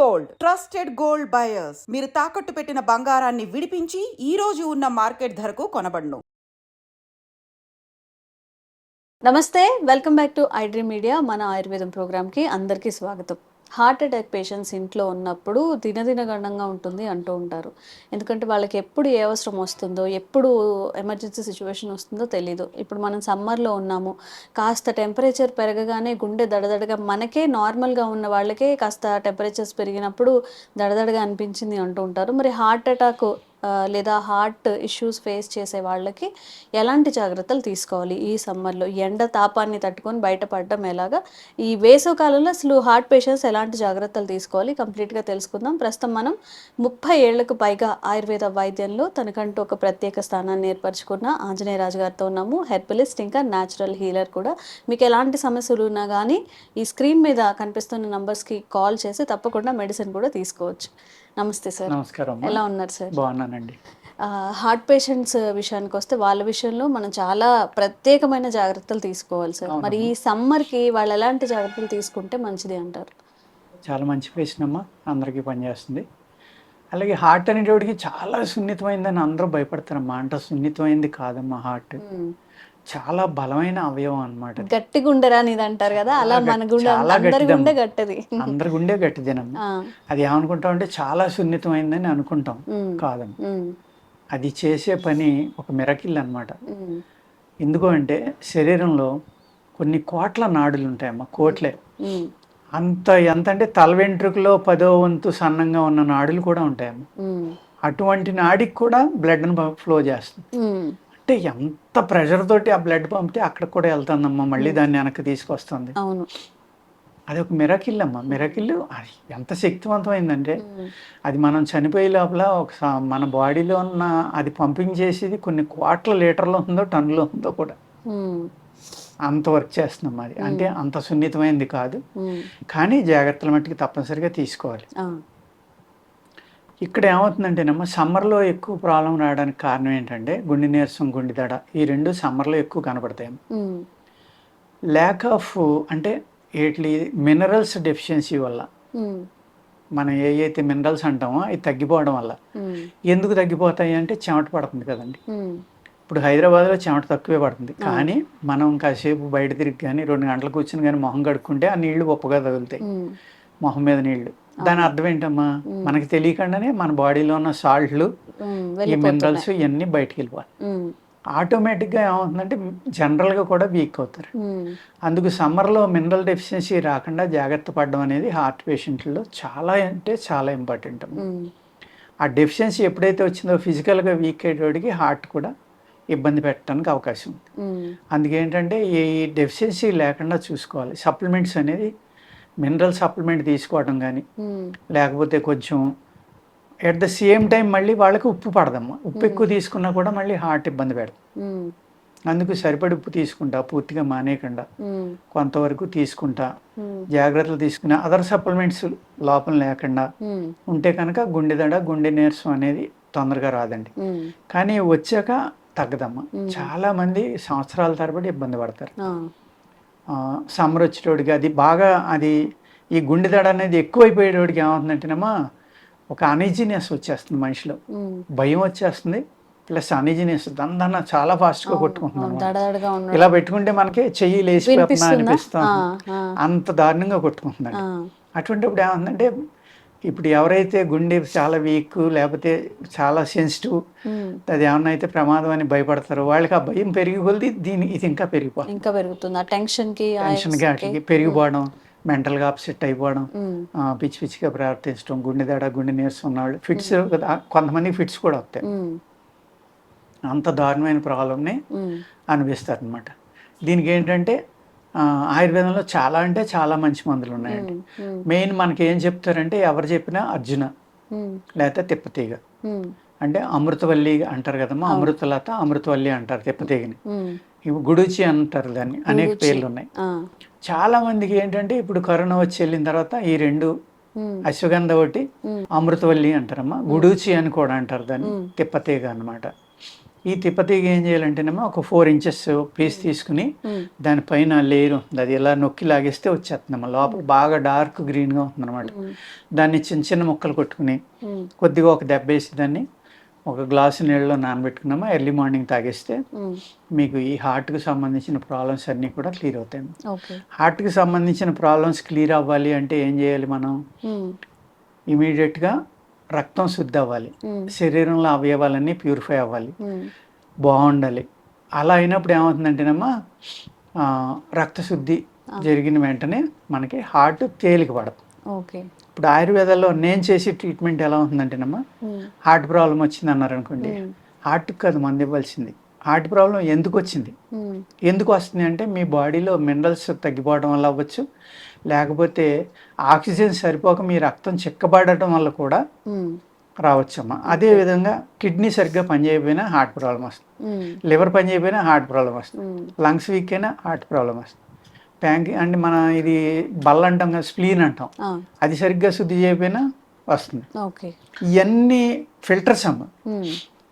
Gold trusted gold buyers మీరు తాకట్టు పెట్టిన బంగారాన్ని విడిపించి ఈ రోజు ఉన్న మార్కెట్ ధరకు కొనబడును. నమస్తే, welcome back to iDream media. మన ఆయుర్వేదం ప్రోగ్రామ్కి అందరికీ స్వాగతం. హార్ట్ అటాక్ పేషెంట్స్ ఇంట్లో ఉన్నప్పుడు దినదినగణంగా ఉంటుంది అంటూ ఉంటారు. ఎందుకంటే వాళ్ళకి ఎప్పుడు ఏ అవసరం వస్తుందో, ఎప్పుడు ఎమర్జెన్సీ సిచ్యువేషన్ వస్తుందో తెలీదు. ఇప్పుడు మనం సమ్మర్లో ఉన్నాము, కాస్త టెంపరేచర్ పెరగగానే గుండె దడదడగా, మనకే నార్మల్గా ఉన్న వాళ్ళకే కాస్త టెంపరేచర్స్ పెరిగినప్పుడు దడదడగా అనిపించింది అంటూ ఉంటారు. మరి హార్ట్ అటాక్ లేదా హార్ట్ ఇష్యూస్ ఫేస్ చేసే వాళ్ళకి ఎలాంటి జాగ్రత్తలు తీసుకోవాలి? ఈ సమ్మర్లో ఎండ తాపాన్ని తట్టుకొని బయటపడడం ఎలాగా? ఈ వేసవి కాలంలో అసలు హార్ట్ పేషెంట్స్ ఎలాంటి జాగ్రత్తలు తీసుకోవాలి కంప్లీట్గా తెలుసుకుందాం. ప్రస్తుతం మనం 30 ఏళ్లకు పైగా ఆయుర్వేద వైద్యంలో తనకంటూ ఒక ప్రత్యేక స్థానాన్ని ఏర్పరచుకున్న ఆంజనేయరాజు గారితో ఉన్నాము. హెర్బలిస్ట్, ఇంకా న్యాచురల్ హీలర్ కూడా. మీకు ఎలాంటి సమస్యలు ఉన్నా కానీ ఈ స్క్రీన్ మీద కనిపిస్తున్న నంబర్స్కి కాల్ చేసి తప్పకుండా మెడిసిన్ కూడా తీసుకోవచ్చు. నమస్తే సార్. నమస్కారం. ఎలా ఉన్నారు సార్? బాగున్నానండి. హార్ట్ పేషెంట్స్ విషయానికి వస్తే వాళ్ళ విషయంలో మనం చాలా ప్రత్యేకమైన జాగ్రత్తలు తీసుకోవాలి సార్. మరి ఈ సమ్మర్కి వాళ్ళు ఎలాంటి జాగ్రత్తలు తీసుకుంటే మంచిది అంటారు? చాలా మంచి ప్రశ్న అమ్మా, అందరికీ పనిచేస్తుంది. అలాగే హార్ట్ అనేటోడికి చాలా సున్నితమైందని అందరూ భయపడతారమ్మా. అంటే సున్నితమైంది కాదమ్మా హార్ట్, చాలా బలమైన అవయవం అనమాట. గట్టి గుండెరా అనేది అంటారు కదా, అలా మన గుండె అందరి గుండె గట్టిది. అందరి గుండె గట్టిదేనమ్మా. అది ఏమనుకుంటాం అంటే చాలా సున్నితమైందని అనుకుంటాం, కాదమ్మా. అది చేసే పని ఒక మిరకిల్ అనమాట. ఎందుకు అంటే శరీరంలో కొన్ని కోట్ల నాడులు ఉంటాయమ్మా, కోట్లే. ఎంత అంటే తల వెంట్రుకలో 10వ వంతు సన్నంగా ఉన్న నాడులు కూడా ఉంటాయమ్మా. అటువంటి నాడికి కూడా బ్లడ్ని ఫ్లో చేస్తుంది. అంటే ఎంత ప్రెషర్ తోటి ఆ బ్లడ్ పంపితే అక్కడ కూడా వెళ్తుందమ్మా, మళ్ళీ దాన్ని వెనక్కి తీసుకొస్తుంది. అది ఒక మిరకిల్ అమ్మా. మిరకిల్ అది ఎంత శక్తివంతమైందంటే అది మనం చనిపోయే లోపల మన బాడీలో ఉన్న అది పంపింగ్ చేసేది కొన్ని కోట్ల లీటర్లో ఉందో టన్నులో ఉందో కూడా అంత వర్క్ చేస్తున్నాం. అది అంటే అంత సున్నితమైంది కాదు, కానీ జాగ్రత్తల మట్టుకు తప్పనిసరిగా తీసుకోవాలి. ఇక్కడ ఏమవుతుందంటేనమ్మా, సమ్మర్లో ఎక్కువ ప్రాబ్లం రావడానికి కారణం ఏంటంటే గుండె నీరసం, గుండె దడ, ఈ రెండు సమ్మర్లో ఎక్కువ కనపడతాయి. ల్యాక్ ఆఫ్ అంటే ఏట్లీ మినరల్స్ డెఫిషియన్సీ వల్ల, మనం ఏవైతే మినరల్స్ అంటామో అవి తగ్గిపోవడం వల్ల. ఎందుకు తగ్గిపోతాయి అంటే చెమట పడుతుంది కదండి. ఇప్పుడు హైదరాబాద్లో చెమట తక్కువే పడుతుంది, కానీ మనం కాసేపు బయట తిరిగి కానీ 2 గంటలు కూర్చుని కానీ మొహం కడుక్కుంటే ఆ నీళ్లు గొప్పగా తగులుతాయి మొహం మీద నీళ్లు. దాని అర్థం ఏంటమ్మా, మనకి తెలియకుండానే మన బాడీలో ఉన్న సాల్ట్లు, ఈ మినరల్స్ ఇవన్నీ బయటకు వెళ్ళిపోవాలి. ఆటోమేటిక్గా ఏమవుతుందంటే జనరల్గా కూడా వీక్ అవుతారు. అందుకు సమ్మర్లో మినరల్ డెఫిషియన్సీ రాకుండా జాగ్రత్త పడడం అనేది హార్ట్ పేషెంట్లలో చాలా అంటే చాలా ఇంపార్టెంట్. ఆ డెఫిషియన్సీ ఎప్పుడైతే వచ్చిందో ఫిజికల్గా వీక్ అయ్యేటోడికి హార్ట్ కూడా ఇబ్బంది పెట్టడానికి అవకాశం ఉంది. అందుకేంటంటే ఈ డెఫిషియన్సీ లేకుండా చూసుకోవాలి. సప్లిమెంట్స్ అనేది మినరల్ సప్లిమెంట్ తీసుకోవడం కానీ, లేకపోతే కొంచెం ఎట్ ద సేమ్ టైం మళ్ళీ వాళ్ళకి ఉప్పు పడదమ్మా. ఉప్పు ఎక్కువ తీసుకున్నా కూడా మళ్ళీ హార్ట్ ఇబ్బంది పెడతాం. అందుకు సరిపడి ఉప్పు తీసుకుంటా, పూర్తిగా మానేయకుండా కొంతవరకు తీసుకుంటా, జాగ్రత్తలు తీసుకున్నా, అదర్ సప్లిమెంట్స్ లోపల లేకుండా ఉంటే కనుక గుండె దడ, గుండె నీరసం అనేది తొందరగా రాదండి. కానీ వచ్చాక తగ్గదమ్మా. చాలా మంది సంవత్సరాల తరబడి ఇబ్బంది పడతారు. సమ్మర్ వచ్చేటోడికి అది బాగా ఈ గుండె దడ అనేది ఎక్కువైపోయేటోడికి ఏమవుతుందంటేనమ్మా, ఒక అనీజినెస్ వచ్చేస్తుంది మనిషిలో, భయం వచ్చేస్తుంది, ప్లస్ అనీజినెస్ దందన్న చాలా ఫాస్ట్గా కొట్టుకుంటున్నాం. ఇలా పెట్టుకుంటే మనకి చెయ్యి లేచిపోతున్నా అనిపిస్తుంది, అంత దారుణంగా కొట్టుకుంటుందండి. అటువంటిప్పుడు ఏమందంటే, ఇప్పుడు ఎవరైతే గుండె చాలా వీక్ లేకపోతే చాలా సెన్సిటివ్, అది ఏమన్నా అయితే ప్రమాదం అని భయపడతారో వాళ్ళకి ఆ భయం పెరిగి కొలిది ఇది ఇంకా పెరుగుతుంది. టెన్షన్కి వాటికి పెరిగిపోవడం, మెంటల్గా అప్సెట్ అయిపోవడం, పిచ్చి పిచ్చిగా ప్రవర్తించడం, గుండె దడ, గుండె నీరసం ఉన్నవాళ్ళు, ఫిట్స్, కొంతమందికి ఫిట్స్ కూడా వస్తాయి. అంత దారుణమైన ప్రాబ్లంని అనిపిస్తారు అనమాట. దీనికి ఏంటంటే ఆయుర్వేదంలో చాలా అంటే చాలా మంచి మందులు ఉన్నాయండి. మెయిన్ మనకి ఏం చెప్తారంటే, ఎవరు చెప్పినా అర్జున లేకపోతే తిప్పతీగ, అంటే అమృతవల్లి అంటారు కదమ్మా, అమృతలత, అమృతవల్లి అంటారు తిప్పతీగని. ఇవి గుడుచి అంటారు, దాన్ని అనేక పేర్లు ఉన్నాయి. చాలా మందికి ఏంటంటే ఇప్పుడు కరోనా వచ్చి వెళ్ళిన తర్వాత ఈ రెండు అశ్వగంధ ఒకటి, అమృతవల్లి అంటారమ్మా, గుడూచి అని కూడా అంటారు దాన్ని, తిప్పతీగ అనమాట. ఈ తిప్పతీగ ఏం చేయాలంటేనేమో ఒక 4 ఇంచెస్ పీస్ తీసుకుని దానిపైన లేయర్ ఉంటుంది, అది ఇలా నొక్కి లాగేస్తే వచ్చేస్తుందమ్మా. లోపల బాగా డార్క్ గ్రీన్గా ఉంటుంది అనమాట. దాన్ని చిన్న చిన్న ముక్కలు కొట్టుకుని కొద్దిగా ఒక దెబ్బ వేసి దాన్ని ఒక గ్లాసు నీళ్ళలో నానబెట్టుకున్నామా, ఎర్లీ మార్నింగ్ తాగేస్తే మీకు ఈ హార్ట్కి సంబంధించిన ప్రాబ్లమ్స్ అన్నీ కూడా క్లియర్ అవుతాయి. హార్ట్కి సంబంధించిన ప్రాబ్లమ్స్ క్లియర్ అవ్వాలి అంటే ఏం చేయాలి మనం? ఇమీడియట్గా రక్తం శుద్ధి అవ్వాలి, శరీరంలో అవయవాలన్నీ ప్యూరిఫై అవ్వాలి, బాగుండాలి. అలా అయినప్పుడు ఏమవుతుందంటేనమ్మా, రక్తశుద్ధి జరిగిన వెంటనే మనకి హార్ట్ తేలిక పడదు. ఓకే. ఇప్పుడు ఆయుర్వేదాల్లో నేను చేసే ట్రీట్మెంట్ ఎలా ఉంటుందంటేనమ్మా, హార్ట్ ప్రాబ్లం వచ్చింది అన్నారు అనుకోండి, హార్ట్కి కాదు మందు ఇవ్వాల్సింది. హార్ట్ ప్రాబ్లం ఎందుకు వచ్చింది, ఎందుకు వస్తుంది అంటే మీ బాడీలో మినరల్స్ తగ్గిపోవడం వల్ల అవ్వచ్చు, లేకపోతే ఆక్సిజన్ సరిపోక మీ రక్తం చిక్కబడటం వల్ల కూడా రావచ్చమ్మా. అదే విధంగా కిడ్నీ సరిగ్గా పనిచేయకపోయినా హార్ట్ ప్రాబ్లం వస్తుంది, లివర్ పనిచేయకపోయినా హార్ట్ ప్రాబ్లం వస్తుంది, లంగ్స్ వీక్ అయినా హార్ట్ ప్రాబ్లం వస్తుంది, అంటే మన ఇది బల్ల అంటాం కదా, స్ప్లీన్ అంటాం, అది సరిగ్గా శుద్ధి చేయకపోయినా వస్తుంది. ఇవన్నీ ఫిల్టర్స్ అమ్మ.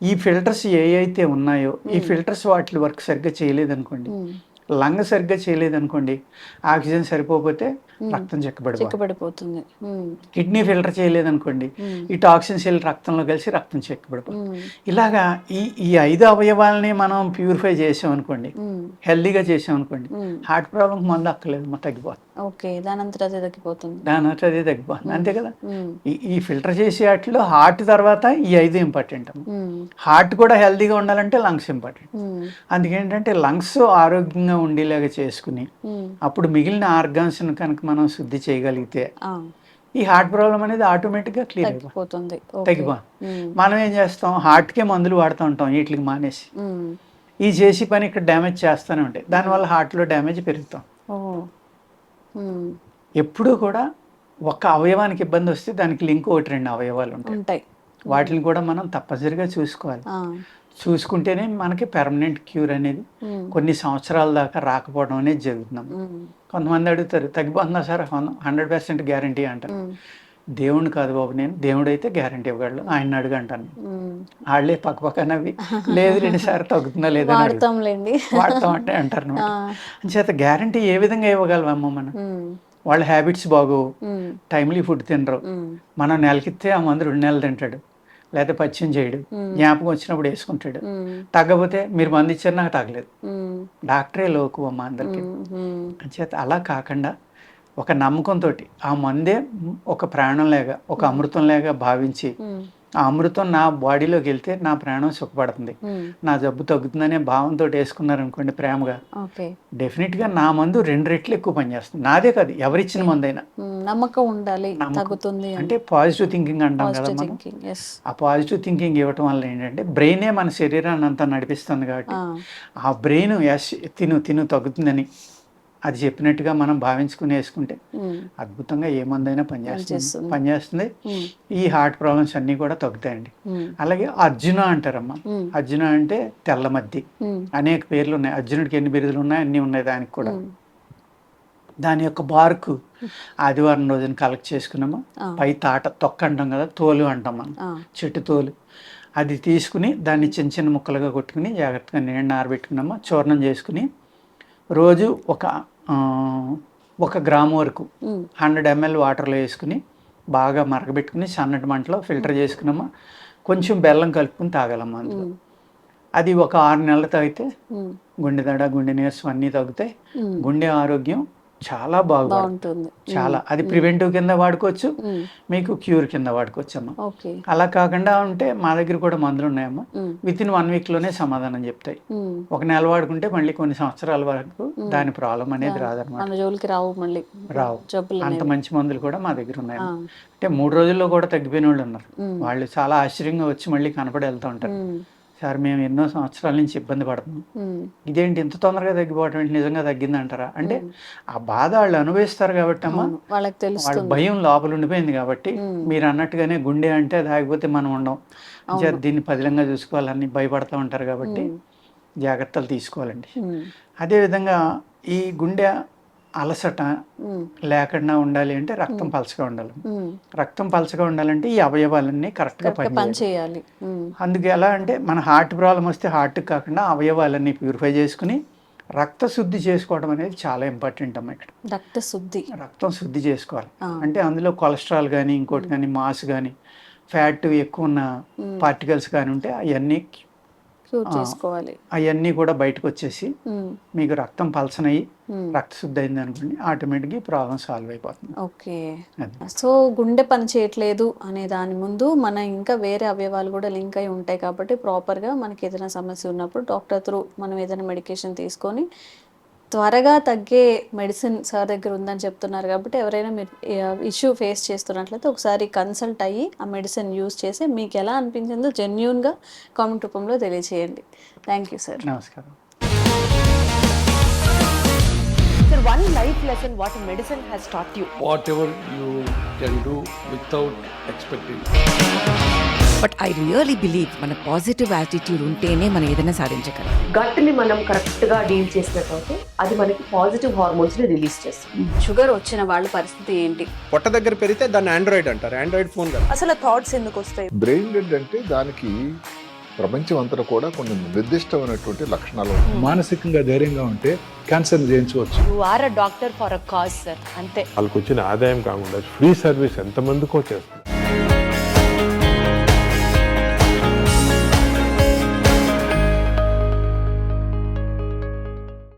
ఈ ఫిల్టర్స్ ఏ అయితే ఉన్నాయో ఈ ఫిల్టర్స్ వాటి వర్క్ సరిగ్గా చేయలేదనుకోండి, లంగ్ సరిగ్గా చేయలేదనుకోండి, ఆక్సిజన్ సరిపోతే రక్తం చెక్కబడిపోతుంది. కిడ్నీ ఫిల్టర్ చేయలేదనుకోండి, ఈ టాక్సిన్స్ వెళ్ళి రక్తంలో కలిసి రక్తం చెక్కబడిపోతుంది. ఇలాగా ఈ 5 అవయవాలని మనం ప్యూరిఫై చేసాం అనుకోండి, హెల్దీగా చేసాం అనుకోండి, హార్ట్ ప్రాబ్లం మందు అక్కర్లేదు, తగ్గిపోతుంది. దాని అంతటా అదే తగ్గిపోతుంది, అంతే కదా. ఈ ఫిల్టర్ చేసే వాటిలో హార్ట్ తర్వాత ఈ 5 ఇంపార్టెంట్. హార్ట్ కూడా హెల్దీగా ఉండాలంటే లంగ్స్ ఇంపార్టెంట్. అందుకేంటంటే లంగ్స్ ఆరోగ్యంగా ఉండేలాగా చేసుకుని అప్పుడు మిగిలిన ఆర్గాన్స్ కనుక మనం శుద్ధి చేయగలిగితే ఈ హార్ట్ ప్రాబ్లం అనేది ఆటోమేటిక్గా క్లియర్ అయిపోతుంది, తగ్గిపోతుంది. మనం ఏం చేస్తాం, హార్ట్కే మందులు వాడుతూ ఉంటాం వీటికి మానేసి. ఈ చేసి పని ఇక్కడ డ్యామేజ్ చేస్తూనే ఉంటాయి, దానివల్ల హార్ట్లో డ్యామేజ్ పెరుగుతాం. ఎప్పుడూ కూడా ఒక అవయవానికి ఇబ్బంది వస్తే దానికి లింక్ 1-2 అవయవాలు ఉంటాయి, వాటిని కూడా మనం తప్పనిసరిగా చూసుకోవాలి. చూసుకుంటేనే మనకి పెర్మనెంట్ క్యూర్ అనేది కొన్ని సంవత్సరాల దాకా రాకపోవడం అనేది జరుగుతుంది. కొంతమంది అడుగుతారు, తగ్గిపోతుందా సార్? 100% గ్యారంటీ అంటారు. దేవుణ్ణి కాదు బాబు, నేను దేవుడైతే గ్యారంటీ ఇవ్వగలడు, ఆయన అడుగు అంటాను. వాళ్ళే పక్కనవి లేదు 2 సార్లు తగ్గుతుందా లేదా వాడతాం అంటే అంటారు. అంచేత గ్యారంటీ ఏ విధంగా ఇవ్వగలమమ్మ మనం? వాళ్ళ హ్యాబిట్స్ బాగోవు, టైమ్లీ ఫుడ్ తినరు, మనం నెలకిస్తే ఆ మందు 2 నెలలు తింటాడు, లేకపోతే పచ్చిం చేయడు, జ్ఞాపకం వచ్చినప్పుడు వేసుకుంటాడు, తగ్గపోతే మీరు మంది ఇచ్చారు నాకు తగ్గలేదు, డాక్టరే లోకు అమ్మ అందరికీ. అంచేత అలా కాకుండా ఒక నమ్మకంతో ఆ మందే ఒక ప్రాణం లేక, ఒక అమృతం లేక భావించి, ఆ అమృతం నా బాడీలోకి వెళ్తే నా ప్రాణం సుఖపడుతుంది, నా జబ్బు తగ్గుతుందనే భావంతో వేసుకున్నారనుకోండి ప్రేమగా, డెఫినెట్గా నా మందు 2 రెట్లు ఎక్కువ పనిచేస్తుంది. నాదే కాదు, ఎవరిచ్చిన మందైనా నమ్మకం ఉండాలి, తగ్గుతుంది అంటే పాజిటివ్ థింకింగ్ అంటాం కదా మనం. ఆ పాజిటివ్ థింకింగ్ ఇవ్వటం వల్ల ఏంటంటే బ్రెయినే మన శరీరాన్ని అంతా నడిపిస్తుంది కాబట్టి ఆ బ్రెయిన్ తిను తగ్గుతుందని అది చెప్పినట్టుగా మనం భావించుకుని వేసుకుంటే అద్భుతంగా ఏ మందైనా పనిచేస్తుంది. ఈ హార్ట్ ప్రాబ్లమ్స్ అన్నీ కూడా తగ్గుతాయండి. అలాగే అర్జున అంటారమ్మా. అర్జున అంటే తెల్లమద్ది, అనేక పేర్లు ఉన్నాయి. అర్జునుడికి ఎన్ని బిరుదులు ఉన్నాయి అన్నీ ఉన్నాయి దానికి కూడా. దాని యొక్క బార్కు ఆదివారం రోజున కలెక్ట్ చేసుకున్నామా, పై తొక్క అంటాం కదా, తోలు అంటాం మనం, చెట్టు తోలు, అది తీసుకుని దాన్ని చిన్న చిన్న ముక్కలుగా కొట్టుకుని జాగ్రత్తగా నీళ్ళని ఆరబెట్టుకున్నామా, చూర్ణం చేసుకుని రోజు ఒక గ్రాము వరకు 100 ml వాటర్లో వేసుకుని బాగా మరగబెట్టుకుని సన్నటి మంటలో ఫిల్టర్ చేసుకున్నామా, కొంచెం బెల్లం కలుపుకుని తాగాలమ్మా అందులో. అది ఒక 6 నెలలు తాగితే గుండె దడ, గుండె నీరసం అన్నీ తగ్గుతాయి, గుండె ఆరోగ్యం చాలా బాగుంటుంది. చాలా అది ప్రివెంటివ్ కింద వాడుకోవచ్చు, మీకు క్యూర్ కింద వాడుకోవచ్చు అమ్మా. అలా కాకుండా ఉంటే మా దగ్గర కూడా మందులు ఉన్నాయమ్మా, వితిన్ 1 week లోనే సమాధానం చెప్తాయి. 1 నెల వాడుకుంటే మళ్ళీ కొన్ని సంవత్సరాల వరకు దాని ప్రాబ్లం అనేది రాదనమాట, రావు. అంత మంచి మందులు కూడా మా దగ్గర ఉన్నాయి. అంటే 3 రోజుల్లో కూడా తగ్గిపోయిన వాళ్ళు ఉన్నారు. వాళ్ళు చాలా ఆశ్చర్యంగా వచ్చి మళ్ళీ కనపడి వెళ్తూ ఉంటారు, సార్ మేము ఎన్నో సంవత్సరాల నుంచి ఇబ్బంది పడుతున్నాం, ఇదేంటి ఇంత తొందరగా తగ్గిపోవటం ఏంటి, నిజంగా తగ్గింది అంటారా అంటే ఆ బాధ వాళ్ళు అనుభవిస్తారు కాబట్టి అమ్మా, వాళ్ళ భయం లోపల ఉండిపోయింది కాబట్టి. మీరు అన్నట్టుగానే గుండె అంటే అది ఆగిపోతే మనం ఉండం, దీన్ని పదిలంగా చూసుకోవాలని భయపడుతూ ఉంటారు కాబట్టి జాగ్రత్తలు తీసుకోవాలండి. అదేవిధంగా ఈ గుండె అలసట ఉమ్, లేకుండా ఉండాలి అంటే రక్తం పలచగా ఉండాలి. ఉమ్. రక్తం పలచగా ఉండాలంటే ఈ అవయవాలన్నీ కరెక్ట్గా కరెక్ట్గా పని పనిచేయాలి. చేయాలి. ఉమ్, అందుకు ఎలా అంటే మన హార్ట్ ప్రాబ్లం వస్తే హార్ట్కి కాకుండా అవయవాలన్నీ ప్యూరిఫై చేసుకుని రక్త శుద్ధి చేసుకోవడం అనేది చాలా ఇంపార్టెంట్ అమ్మ. ఇక్కడ రక్త శుద్ధి. రక్తం శుద్ధి చేసుకోవాలి. ఆ. అంటే అందులో కొలెస్ట్రాల్ కానీ ఇంకోటి కానీ మాస్ కానీ ఫ్యాట్ ఎక్కువ ఉన్న పార్టికల్స్ కానీ ఉంటే క్యూర్ చేసుకోవాలి. అవన్నీ కూడా బయటకు వచ్చేసి ఉమ్, మీకు రక్తం పలచనయ్యి ఉమ్. రక్త శుద్ధి అయింది అనుకోండి, ఆటోమేటిక్గా ఈ ప్రాబ్లం సాల్వ్ అయిపోతుంది. ఓకే. అది. సో గుండె పని చేయట్లేదు అనే దాని ముందు మన ఇంకా వేరే అవయవాలు కూడా లింక్ అయి ఉంటాయి కాబట్టి ప్రాపర్గా మనకి ఏదైనా సమస్య ఉన్నప్పుడు డాక్టర్ త్రూ మనం ఏదైనా మెడికేషన్ తీసుకొని త్వరగా తగ్గే మెడిసిన్ సార్ దగ్గర ఉందని చెప్తున్నారు కాబట్టి ఎవరైనా మీరు ఇష్యూ ఫేస్ చేస్తున్నట్లయితే ఒకసారి కన్సల్ట్ అయ్యి ఆ మెడిసిన్ యూస్ చేసి మీకు ఎలా అనిపించిందో జెన్యూన్గా కామెంట్ రూపంలో తెలియచేయండి. Thank you sir. నమస్కారం. Sir, one life lesson what medicine has taught you. whatever you can do without expecting. But I really believe మన పాజిటివ్ యాటిట్యూడ్ ఉంటేనే మనం ఏదైనా సాధించగలం. గట్ ని మనం కరెక్ట్ గా డీల్ చేసినట్లయితే అది మనకి పాజిటివ్ హార్మోన్స్ ని రిలీజ్ చేస్తుంది. షుగర్ వచ్చిన వాళ్ళ పరిస్థితి ఏంటి? పొట్ట దగ్గర పెరిగితే దాన్ని ఆండ్రాయిడ్ అంటారు, ఆండ్రాయిడ్ ఫోన్ కాదు. అసలు థాట్స్ ఎందుకు వస్తాయి? బ్రెయిన్ డెడ్ అంటే దానికి ప్రపంచం అంతా కూడా కొన్ని నిర్దిష్టమైనటువంటి లక్షణాలు ఉంటాయి. మానసికంగా ధైర్యంగా ఉంటే క్యాన్సర్ జయించవచ్చు. You are a doctor for a cause sir, అంతే. వాళ్ళకి వచ్చిన ఆదాయం కాకుండా ఫ్రీ సర్వీస్ ఎంతమందికో చేస్తుంది.